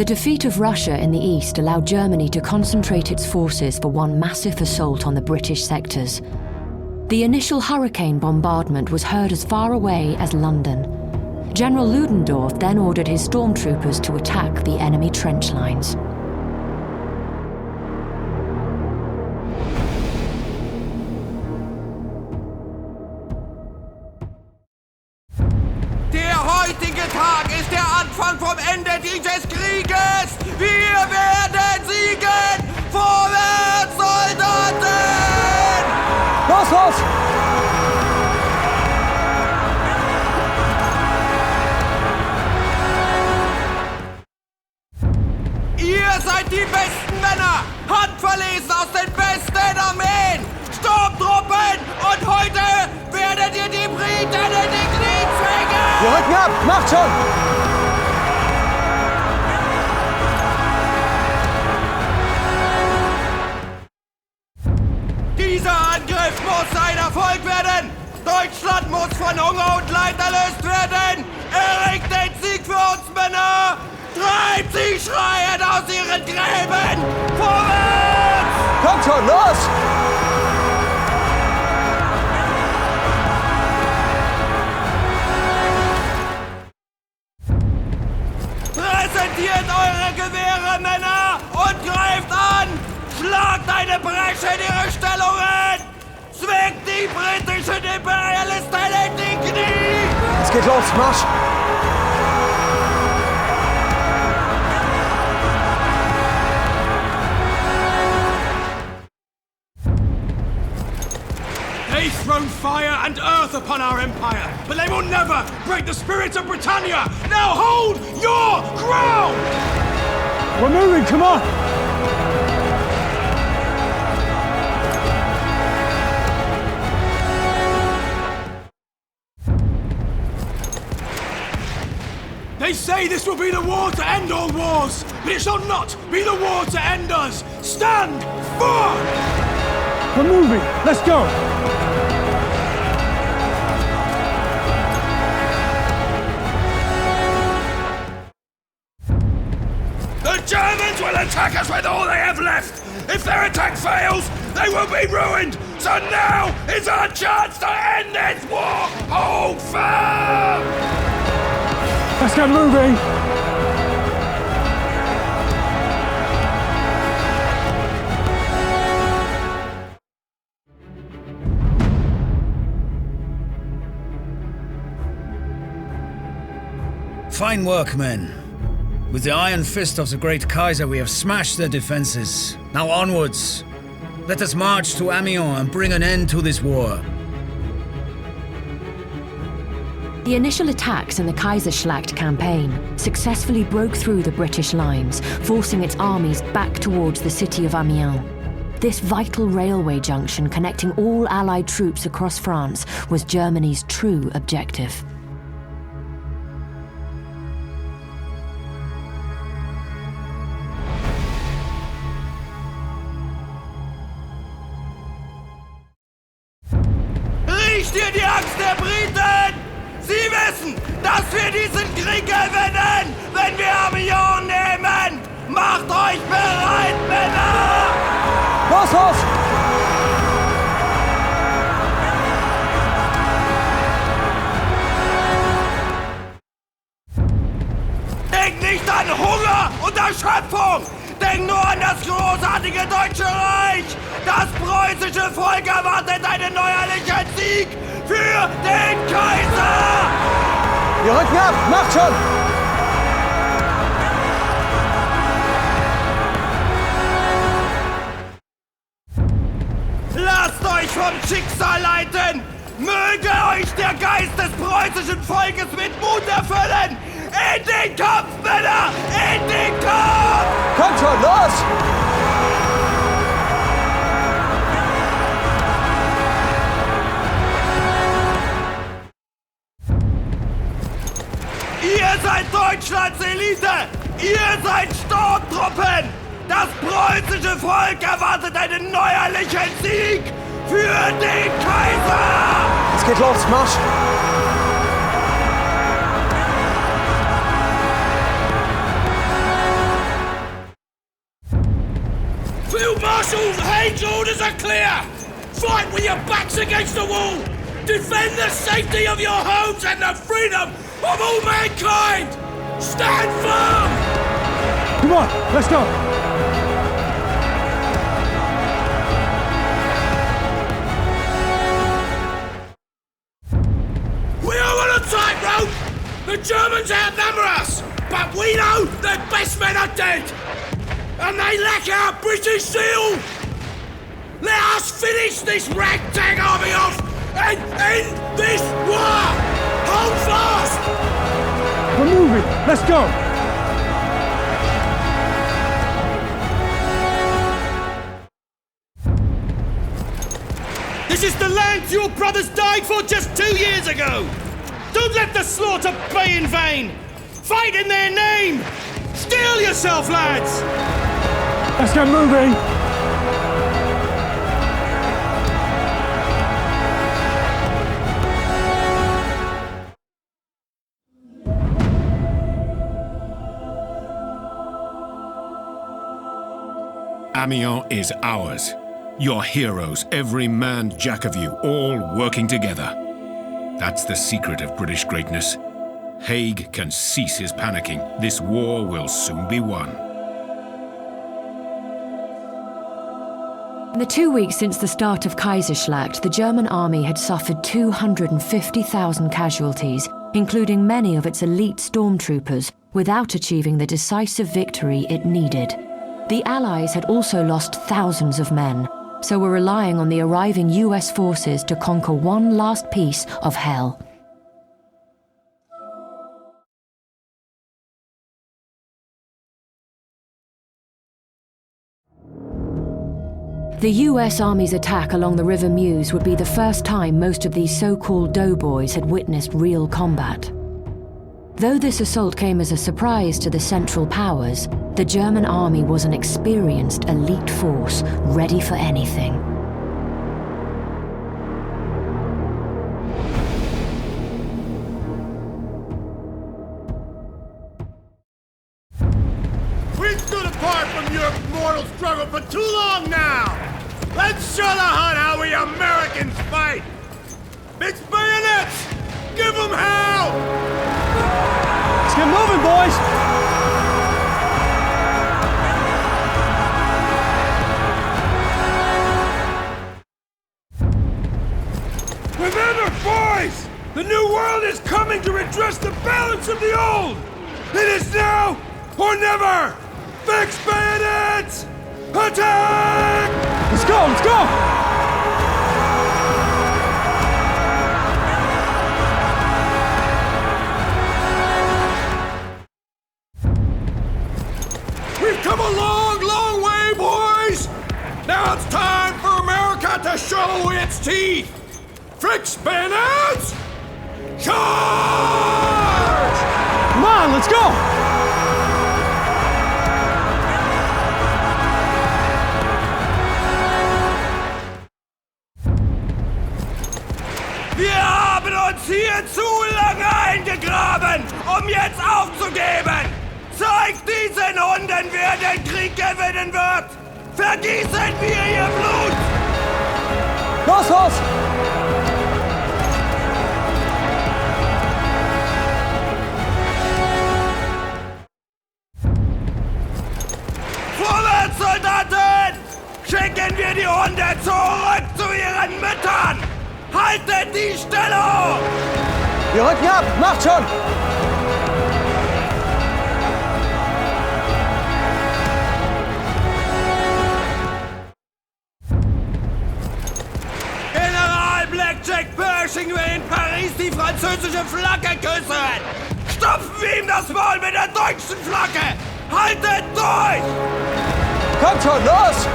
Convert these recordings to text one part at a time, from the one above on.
The defeat of Russia in the east allowed Germany to concentrate its forces for one massive assault on the British sectors. The initial hurricane bombardment was heard as far away as London. General Ludendorff then ordered his stormtroopers to attack the enemy trench lines. Der heutige Tag ist der Anfang vom Ende dieses Krieges! Wir werden siegen! Vorwärts, Soldaten! Los, los! Ihr seid die besten Männer! Handverlesen aus den besten Armeen! Sturmtruppen! Und heute werdet ihr die Briten in die Knie zwingen! Wir rücken ab! Macht schon! Dieser Angriff muss ein Erfolg werden! Deutschland muss von Hunger und Leid erlöst werden! Erringt den Sieg für uns, Männer! Treibt sie schreiend aus ihren Gräben! Vorwärts! Kommt schon, los! Präsentiert eure Gewehre, Männer! Und greift an! Schlagt eine Bresche in ihre Stellungen! Zwingt die britischen Imperialisten in die Knie! Es geht los, Marsch! They've thrown fire and earth upon our empire, but they will never break the spirit of Britannia! Now hold your ground! We're moving, come on! They say this will be the war to end all wars, but it shall not be the war to end us! Stand firm! We're moving, let's go! The Germans will attack us with all they have left! If their attack fails, they will be ruined! So now is our chance to end this war! Hold firm! Let's get moving! Fine work, men. With the iron fist of the great Kaiser, we have smashed their defenses. Now onwards. Let us march to Amiens and bring an end to this war. The initial attacks in the KAISERSCHLACHT campaign successfully broke through the British lines, forcing its armies back towards the city of Amiens. This vital railway junction connecting all Allied troops across France was Germany's true objective. Riecht ihr die Angst der Briten? Sie wissen, dass wir diesen Krieg gewinnen, wenn wir Amiens nehmen! Macht euch bereit, Männer! Los, los! Denkt nicht an Hunger und Erschöpfung! Denkt nur an das großartige Deutsche Reich! Das preußische Volk erwartet einen neuerlichen Sieg für den Kaiser! Wir rücken ab! Macht schon! Lasst euch vom Schicksal leiten! Möge euch der Geist des preußischen Volkes mit Mut erfüllen! In den Kampf, Männer! In den Kampf! Kommt schon, los! Ihr seid Deutschlands Elite! Ihr seid Sturmtruppen! Das preußische Volk erwartet einen neuerlichen Sieg für den Kaiser! Es geht los, Marsch! Field Marshal Haig's orders are clear! Fight with your backs against the wall! Defend the safety of your homes and the freedom of all mankind! Stand firm! Come on, let's go. We are on a tightrope! The Germans outnumber us! But we know their best men are dead! And they lack our British zeal! Let us finish this ragtag army off and end this war! Hold fast! We're moving. Let's go. This is the land your brothers died for just 2 years ago! Don't let the slaughter be in vain! Fight in their name! Steel yourself, lads! Let's get moving. Amiens is ours. Your heroes, every man jack of you, all working together. That's the secret of British greatness. Haig can cease his panicking. This war will soon be won. In the 2 weeks since the start of KAISERSCHLACHT, the German army had suffered 250,000 casualties, including many of its elite stormtroopers, without achieving the decisive victory it needed. The Allies had also lost thousands of men, so were relying on the arriving US forces to conquer one last piece of hell. The US Army's attack along the River Meuse would be the first time most of these so-called doughboys had witnessed real combat. Though this assault came as a surprise to the Central Powers, the German army was an experienced elite force, ready for anything. We've stood apart from your mortal struggle for too long now! Let's show the Hun how we Americans fight! Fix bayonets! Give them hell! Let's get moving, boys. Remember, boys! The new world is coming to redress the balance of the old! It is now or never! Fix bayonets! Attack! Let's go, let's go. We've come a long, long way, boys! Now it's time for America to show its teeth! Fix bayonets! Charge! Come on, let's go. Wir haben uns hier zu lange eingegraben, um jetzt aufzugeben! Zeigt diesen Hunden, wer den Krieg gewinnen wird! Vergießen wir ihr Blut! Los, los. Vorwärts, Soldaten! Schicken wir die Hunde zurück zu ihren Müttern! Haltet die Stellung! Wir rücken ab. Macht schon. General Blackjack Pershing will in Paris die französische Flagge küssen! Stopfen wir ihm das Maul mit der deutschen Flagge! Haltet durch! Kommt schon, los.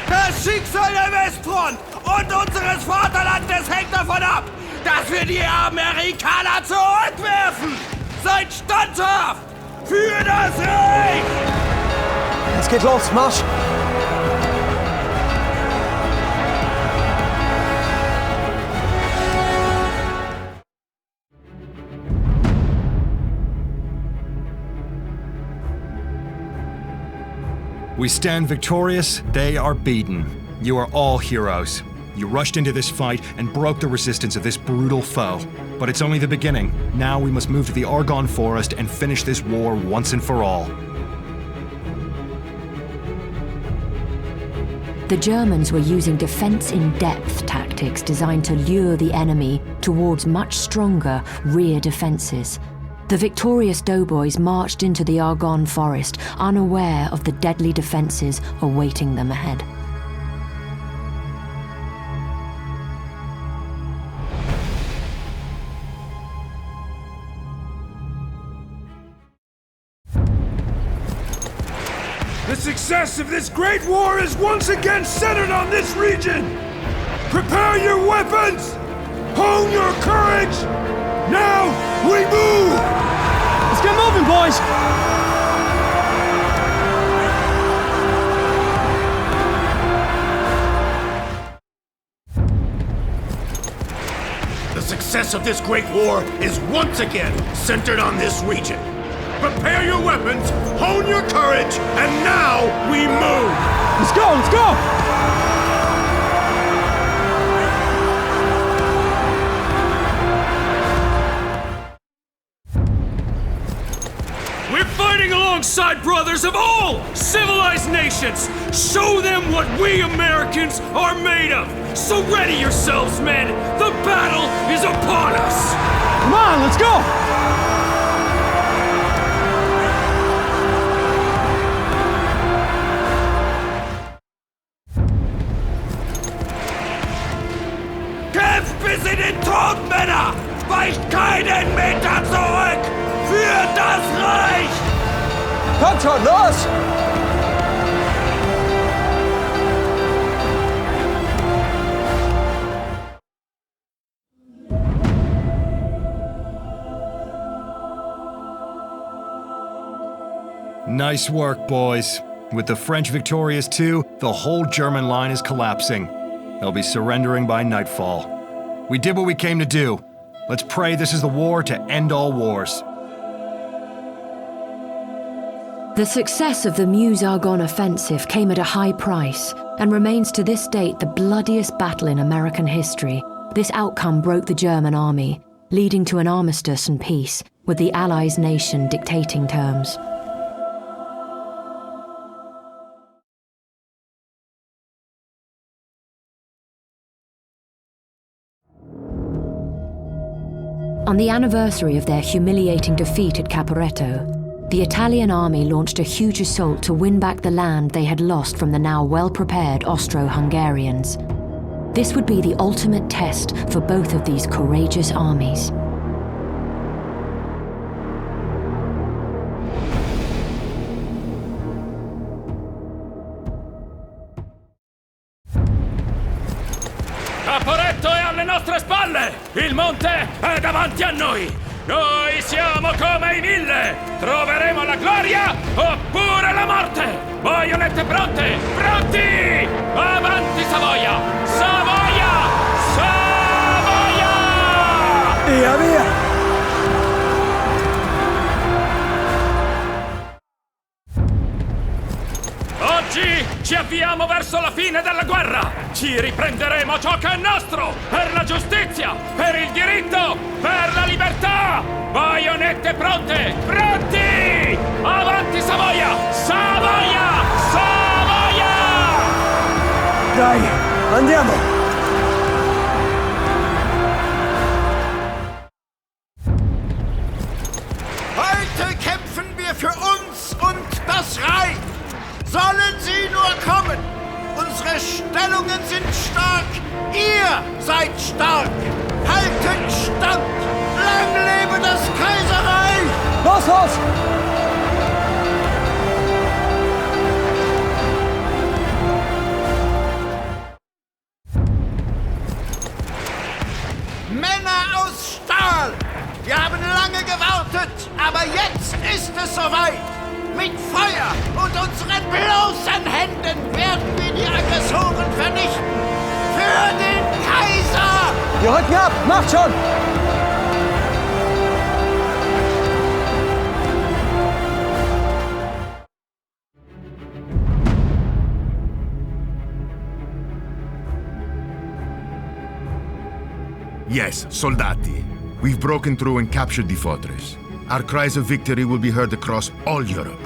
Das Schicksal der Westfront und unseres Vaterlandes hängt davon ab, dass wir die Amerikaner zurückwerfen! Seid standhaft! Für das Reich! Es geht los, Marsch. We stand victorious, they are beaten. You are all heroes. You rushed into this fight and broke the resistance of this brutal foe. But it's only the beginning. Now we must move to the Argonne forest and finish this war once and for all. The Germans were using defense-in-depth tactics designed to lure the enemy towards much stronger rear defenses. The victorious doughboys marched into the Argonne forest, unaware of the deadly defenses awaiting them ahead. The success of this great war is once again centered on this region! Prepare your weapons! Hone your courage! Now, we move! Let's get moving, boys! The success of this great war is once again centered on this region. Prepare your weapons, hone your courage, and now we move! Let's go, let's go! We're fighting alongside brothers of all civilized nations! Show them what we Americans are made of! So ready yourselves, men! The battle is upon us! Come on, let's go! Bis in den Tod, Männer! Weicht keinen Meter zurück! Für das Reich! Kommt schon, los! Nice work, boys. With the French victorious too, the whole German line is collapsing. They'll be surrendering by nightfall. We did what we came to do. Let's pray this is the war to end all wars. The success of the Meuse-Argonne offensive came at a high price and remains to this date the bloodiest battle in American history. This outcome broke the German army, leading to an armistice and peace, with the Allies' nation dictating terms. On the anniversary of their humiliating defeat at Caporetto, the Italian army launched a huge assault to win back the land they had lost from the now well-prepared Austro-Hungarians. This would be the ultimate test for both of these courageous armies. Caporetto è alle nostre spalle! Il monte è davanti a noi! Noi siamo come i 1000! Troveremo la gloria oppure la morte! Baionette pronte! Pronti! Avanti Savoia! Savoia! Savoia! Via, via! Oggi ci avviamo verso la fine della guerra! Ci riprenderemo ciò che è nostro! Per la giustizia! Per il diritto! Per la libertà! Baionette pronte! Pronti! Avanti Savoia! Savoia! Savoia! Dai, andiamo! Heute kämpfen wir für uns und das Reich! Sollen sie nur kommen! Unsere Stellungen sind stark! Ihr seid stark! Haltet stand! Lang lebe das Kaiserreich! Los, los! Männer aus Stahl! Wir haben lange gewartet, aber jetzt ist es soweit! Mit Feuer und unseren bloßen Händen werden wir die Aggressoren vernichten! Für den Kaiser! Wir rücken ab! Macht schon! Yes, soldati. We've broken through and captured the fortress. Our cries of victory will be heard across all Europe.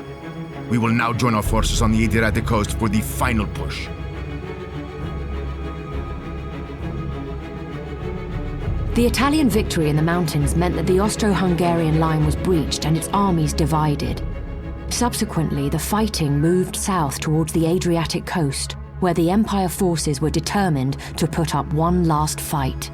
We will now join our forces on the Adriatic coast for the final push. The Italian victory in the mountains meant that the Austro-Hungarian line was breached and its armies divided. Subsequently, the fighting moved south towards the Adriatic coast, where the Empire forces were determined to put up one last fight.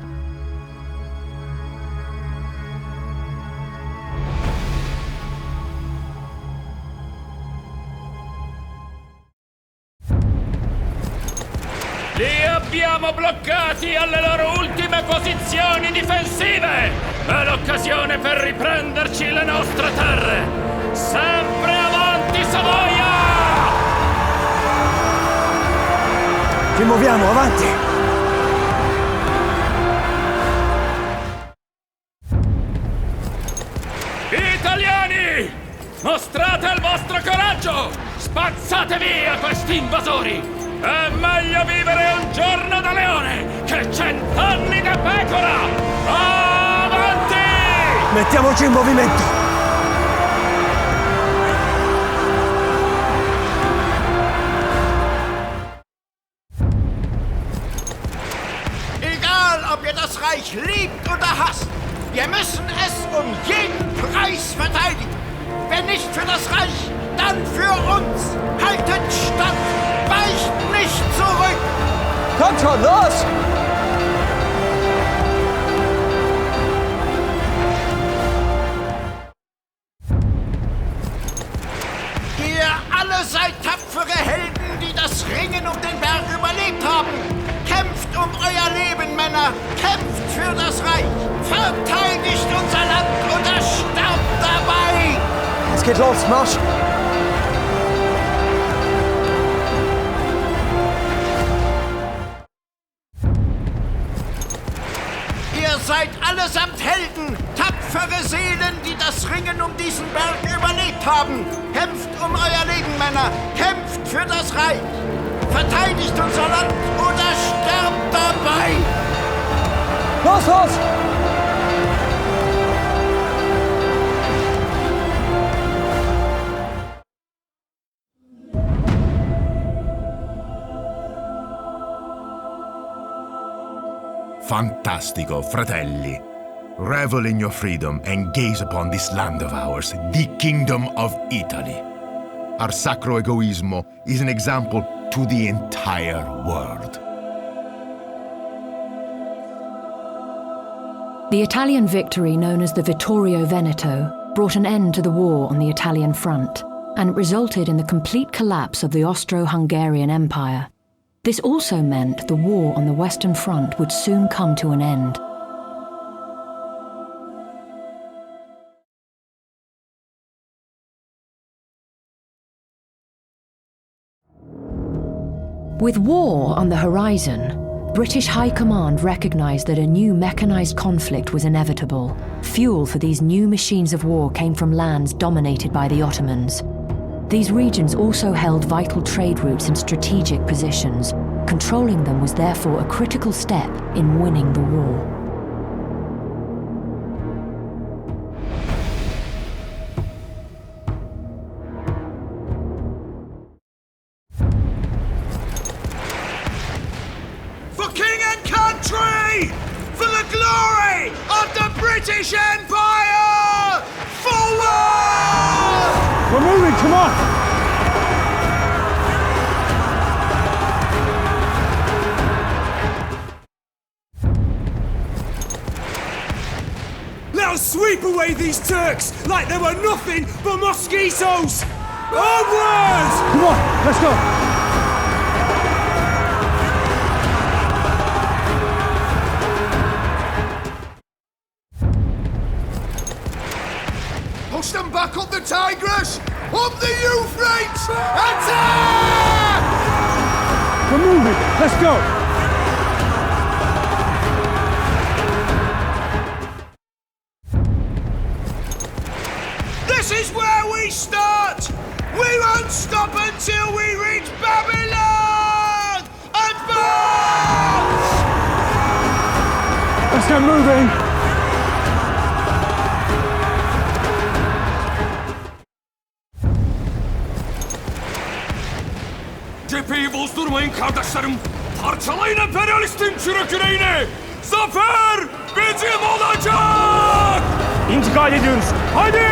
Li abbiamo bloccati alle loro ultime posizioni difensive! È l'occasione per riprenderci le nostre terre! Sempre avanti, Savoia! Ci muoviamo, avanti! Italiani! Mostrate il vostro coraggio! Spazzate via questi invasori! È meglio vivere un giorno da leone che 100 anni da pecora! Avanti! Mettiamoci in movimento! Egal, ob ihr das Reich liebt oder hasst, wir müssen es um jeden Preis verteidigen. Wenn nicht für das Reich, dann für uns. Haltet stand, weicht nicht zurück. Kommt schon, los! Ihr alle seid tapfere Helden, die das Ringen um den Berg überlebt haben. Kämpft um euer Leben, Männer. Kämpft für das Reich. Verteidigt unser Land oder sterbt dabei. Es geht los, Marsch! Ihr seid allesamt Helden, tapfere Seelen, die das Ringen um diesen Berg überlebt haben. Kämpft um euer Leben, Männer. Kämpft für das Reich. Verteidigt unser Land oder sterbt dabei. Los, los! Fantastico, fratelli. Revel in your freedom and gaze upon this land of ours, the Kingdom of Italy. Our sacro egoismo is an example to the entire world. The Italian victory, known as the Vittorio Veneto, brought an end to the war on the Italian front, and resulted in the complete collapse of the Austro-Hungarian Empire. This also meant the war on the Western Front would soon come to an end. With war on the horizon, British High Command recognized that a new mechanized conflict was inevitable. Fuel for these new machines of war came from lands dominated by the Ottomans. These regions also held vital trade routes and strategic positions. Controlling them was therefore a critical step in winning the war. For king and country! For the glory of the British Empire! Forward! We're moving, come on! Let us sweep away these Turks like they were nothing but mosquitoes! Onwards! Come on, let's go! Push them back up the Tigris! Up the Euphrates! Attack! We're moving, let's go! This is where we start! We won't stop until we reach Babylon! Advance! Let's get moving! Cepheyi bozdurmayın kardeşlerim. Parçalayın emperyalistin çürük yüreğini. Zafer bizim olacak! İntikal ediyoruz. Hadi!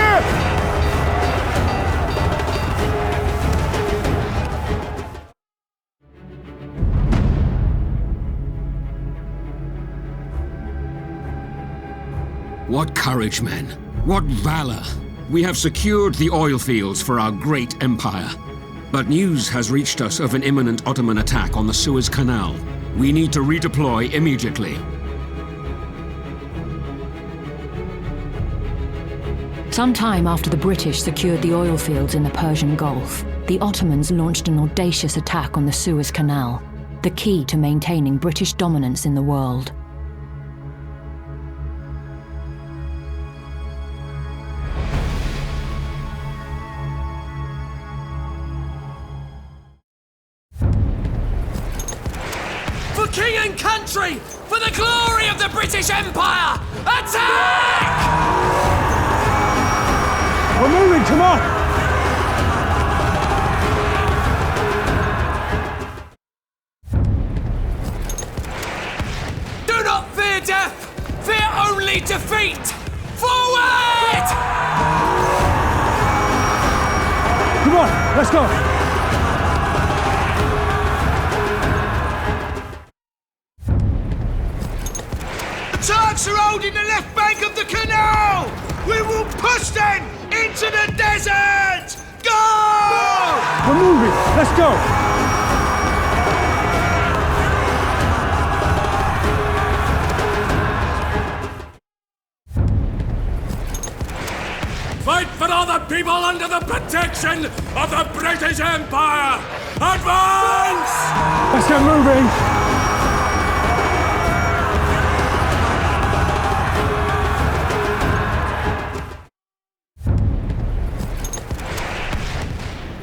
What courage, men! What valor! We have secured the oil fields for our great empire. But news has reached us of an imminent Ottoman attack on the Suez Canal. We need to redeploy immediately. Sometime after the British secured the oil fields in the Persian Gulf, the Ottomans launched an audacious attack on the Suez Canal, the key to maintaining British dominance in the world. For king and country! For the glory of the British Empire! Attack! We're moving, come on! Do not fear death! Fear only defeat! Forward! Come on, let's go! The Turks are holding the left bank of the canal! We will push them into the desert! Go! We're moving, let's go! Fight for other people under the protection of the British Empire! Advance! Let's get moving!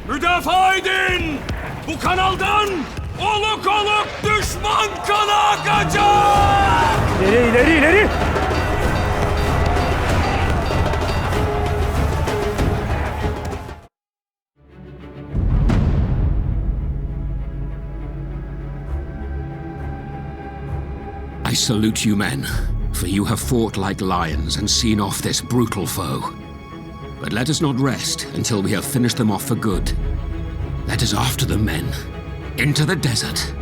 Müdafaa edin! Bu kanaldan oluk oluk düşman kanı akacak! İleri, ileri, ileri! I salute you, men, for you have fought like lions and seen off this brutal foe. But let us not rest until we have finished them off for good. Let us after them, men, into the desert.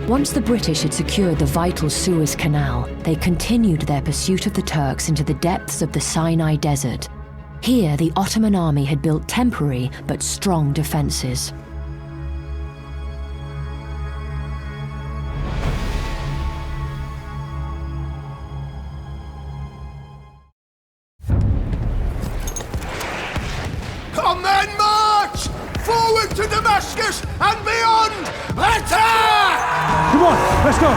Once the British had secured the vital Suez Canal, they continued their pursuit of the Turks into the depths of the Sinai Desert. Here, the Ottoman army had built temporary but strong defenses. Come then, march! Forward to Damascus and beyond! Attack! Come on, let's go!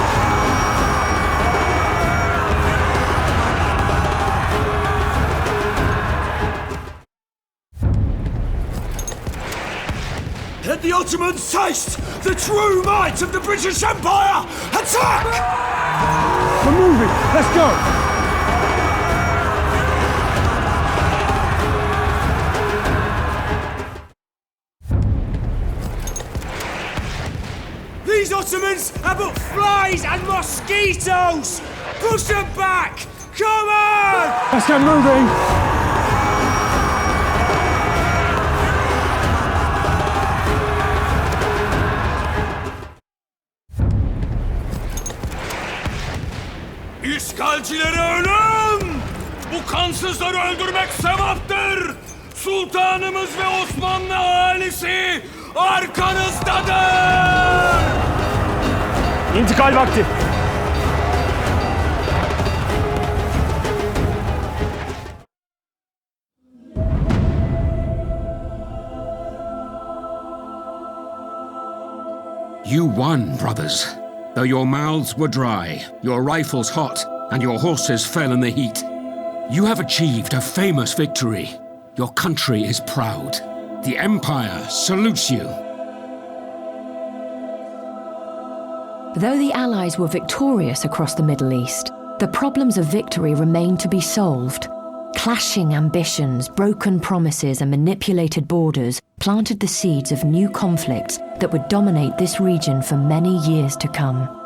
Let the Ottomans taste the true might of the British Empire! Attack! We're moving, let's go! These Ottomans are but flies and mosquitoes! Push them back! Come on! Let's get moving! İşgalcilere ölüm! Bu kansızları öldürmek sevaptır! Sultanımız ve Osmanlı ailesi arkanızdadır! İntikal vakti! You won, brothers. Though your mouths were dry, your rifles hot, and your horses fell in the heat. You have achieved a famous victory. Your country is proud. The Empire salutes you. Though the Allies were victorious across the Middle East, the problems of victory remained to be solved. Clashing ambitions, broken promises, and manipulated borders planted the seeds of new conflicts that would dominate this region for many years to come.